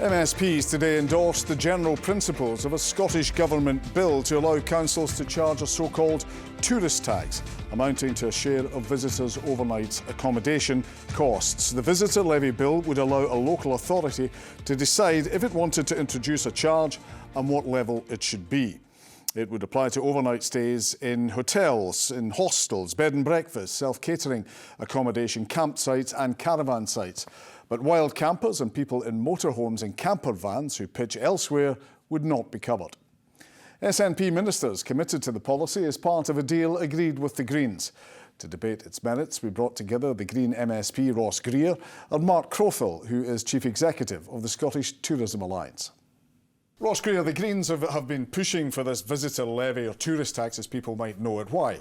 MSPs today endorsed the general principles of a Scottish Government bill to allow councils to charge a so-called tourist tax, amounting to a share of visitors' overnight accommodation costs. The Visitor Levy Bill would allow a local authority to decide if it wanted to introduce a charge and what level it should be. It would apply to overnight stays in hotels, in hostels, bed and breakfast, self-catering accommodation, campsites and caravan sites. But wild campers and people in motorhomes and camper vans who pitch elsewhere would not be covered. SNP ministers committed to the policy as part of a deal agreed with the Greens. To debate its merits, we brought together the Green MSP Ross Greer and Marc, who is Chief Executive of the Scottish Tourism Alliance. Ross Greer, the Greens have been pushing for this visitor levy or tourist tax, as people might know it. Why?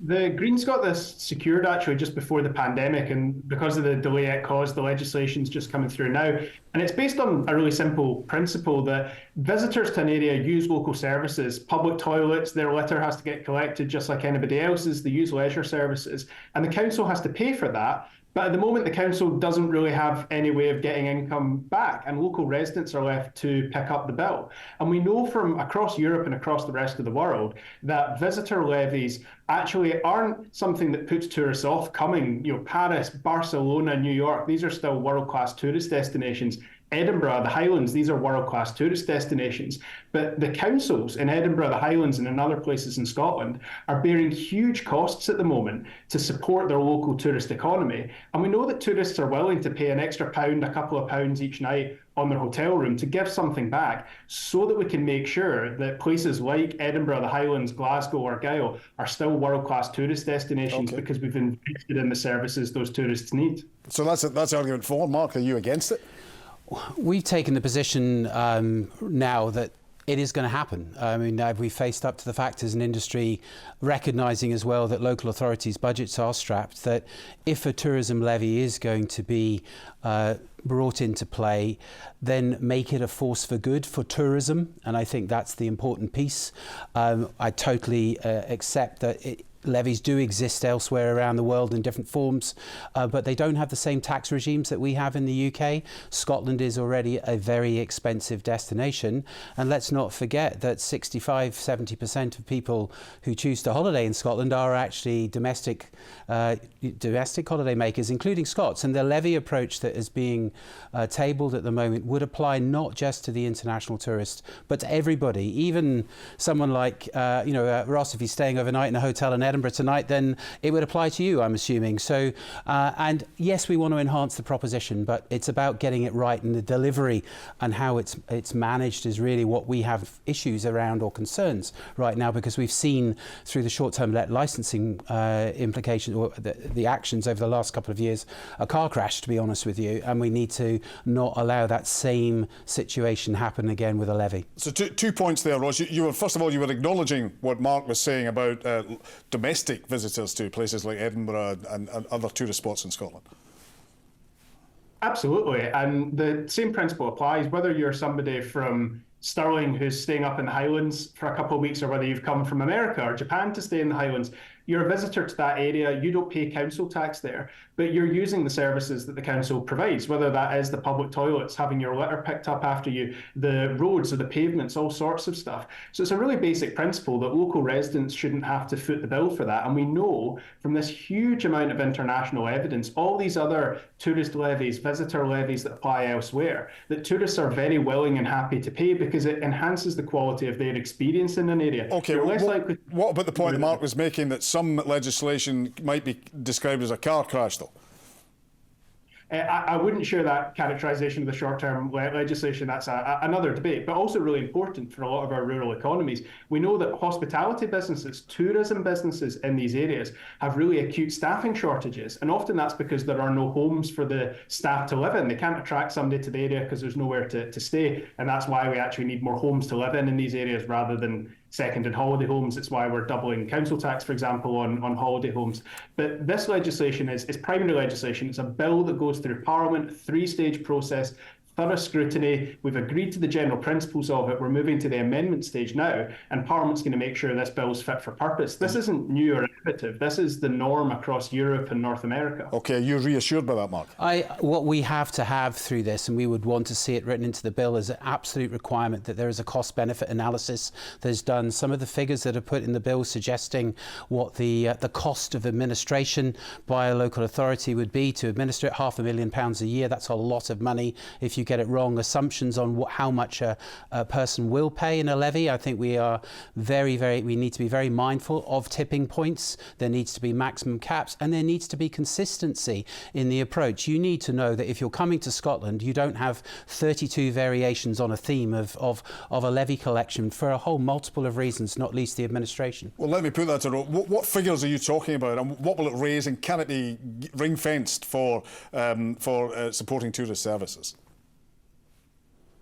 The Greens got this secured actually just before the pandemic, and because of the delay it caused, the legislation's just coming through now. And it's based on a really simple principle that visitors to an area use local services, public toilets, their litter has to get collected just like anybody else's, they use leisure services, and the council has to pay for that. But at the moment, the council doesn't really have any way of getting income back, and local residents are left to pick up the bill. And we know from across Europe and across the rest of the world that visitor levies actually aren't something that puts tourists off coming. You know, Paris, Barcelona, New York, these are still world-class tourist destinations. Edinburgh, the Highlands, these are world-class tourist destinations. But the councils in Edinburgh, the Highlands, and in other places in Scotland are bearing huge costs at the moment to support their local tourist economy. And we know that tourists are willing to pay an extra pound, a couple of pounds each night on their hotel room to give something back, so that we can make sure that places like Edinburgh, the Highlands, Glasgow, or Argyll are still world-class tourist destinations because we've invested in the services those tourists need. So that's argument for. Marc, are you against it? We've taken the position now that it is going to happen. I mean, we faced up to the fact as an industry, recognising as well that local authorities' budgets are strapped, that if a tourism levy is going to be brought into play, then make it a force for good for tourism. And I think that's the important piece. I totally accept that levies do exist elsewhere around the world in different forms, but they don't have the same tax regimes that we have in the UK. Scotland is already a very expensive destination, and let's not forget that 65–70% of people who choose to holiday in Scotland are actually domestic holiday makers, including Scots. And the levy approach that is being tabled at the moment would apply not just to the international tourist, but to everybody, even someone like Ross, if he's staying overnight in a hotel in Edinburgh tonight, then it would apply to you, I'm assuming. So, and yes, we want to enhance the proposition, but it's about getting it right, and the delivery and how it's managed is really what we have issues around or concerns right now, because we've seen through the short-term licensing implications or the actions over the last couple of years a car crash, to be honest with you, and we need to not allow that same situation happen again with a levy. So two points there, Ross. First of all, you were acknowledging what Marc was saying about domestic visitors to places like Edinburgh and other tourist spots in Scotland. Absolutely, and the same principle applies whether you're somebody from Stirling who's staying up in the Highlands for a couple of weeks, or whether you've come from America or Japan to stay in the Highlands. You're a visitor to that area, you don't pay council tax there, but you're using the services that the council provides, whether that is the public toilets, having your litter picked up after you, the roads or the pavements, all sorts of stuff. So it's a really basic principle that local residents shouldn't have to foot the bill for that. And we know from this huge amount of international evidence, all these other tourist levies, visitor levies that apply elsewhere, that tourists are very willing and happy to pay because it enhances the quality of their experience in an area. Okay, what about the point Marc was making that some legislation might be described as a car crash, though? I wouldn't share that characterisation of the short-term legislation. That's another debate, but also really important for a lot of our rural economies. We know that hospitality businesses, tourism businesses in these areas have really acute staffing shortages, and often that's because there are no homes for the staff to live in. They can't attract somebody to the area because there's nowhere to stay, and that's why we actually need more homes to live in these areas rather than second and holiday homes. It's why we're doubling council tax, for example, on holiday homes. But this legislation is primary legislation. It's a bill that goes through Parliament, a three-stage process, thorough scrutiny. We've agreed to the general principles of it. We're moving to the amendment stage now, and Parliament's going to make sure this bill's fit for purpose. This isn't new or innovative. This is the norm across Europe and North America. OK, you're reassured by that, Marc? What we have to have through this, and we would want to see it written into the bill, is an absolute requirement that there is a cost-benefit analysis that's done. Some of the figures that are put in the bill suggesting what the cost of administration by a local authority would be to administer it, £500,000 a year. That's a lot of money if you get it wrong. Assumptions on how much a person will pay in a levy. I think we are we need to be very mindful of tipping points. There needs to be maximum caps, and there needs to be consistency in the approach. You need to know that if you're coming to Scotland, you don't have 32 variations on a theme of a levy collection for a whole multiple of reasons, not least the administration. Well, let me put that to roll. What figures are you talking about, and what will it raise, and can it be ring-fenced for supporting tourist services?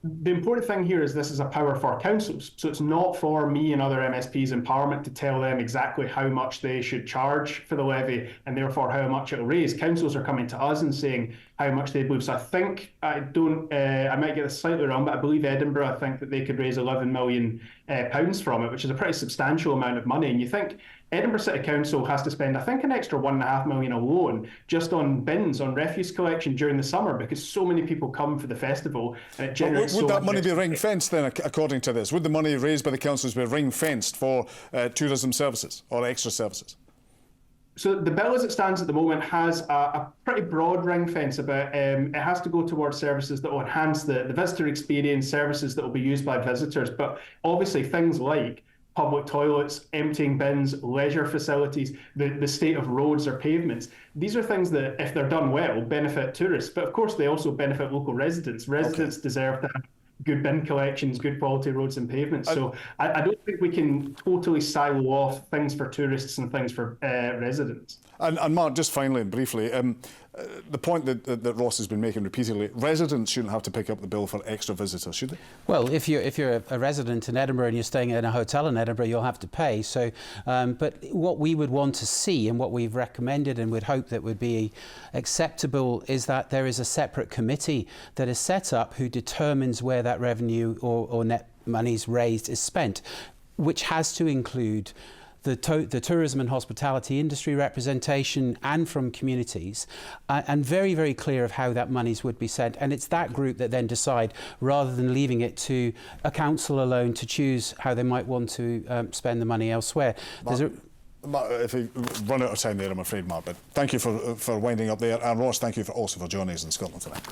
The important thing here is this is a power for councils. So it's not for me and other MSPs in Parliament to tell them exactly how much they should charge for the levy and therefore how much it'll raise. Councils are coming to us and saying how much they believe. So I think, I might get this slightly wrong, but I believe Edinburgh, I think that they could raise £11 million from it, which is a pretty substantial amount of money. And you think Edinburgh City Council has to spend, I think, an extra £1.5 million alone just on bins, on refuse collection during the summer, because so many people come for the festival and it generates. Would that money be ring-fenced then, according to this? Would the money raised by the councils be ring-fenced for tourism services or extra services? So the bill as it stands at the moment has a pretty broad ring fence about it has to go towards services that will enhance the visitor experience, services that will be used by visitors, but obviously things like public toilets, emptying bins, leisure facilities, the state of roads or pavements. These are things that, if they're done well, benefit tourists, but of course they also benefit local residents. Residents deserve to have good bin collections, good quality roads and pavements. So I don't think we can totally silo off things for tourists and things for residents. And Marc, just finally and briefly, the point that Ross has been making repeatedly, residents shouldn't have to pick up the bill for extra visitors, should they? Well, if you're a resident in Edinburgh and you're staying in a hotel in Edinburgh, you'll have to pay. So, but what we would want to see, and what we've recommended and would hope that would be acceptable, is that there is a separate committee that is set up who determines where that revenue or net monies raised is spent, which has to include the tourism and hospitality industry representation and from communities, and very, very clear of how that monies would be sent. And it's that group that then decide, rather than leaving it to a council alone to choose how they might want to spend the money elsewhere. Marc, if we run out of time there, I'm afraid, Marc, but thank you for winding up there. And Ross, thank you also for joining us in Scotland tonight.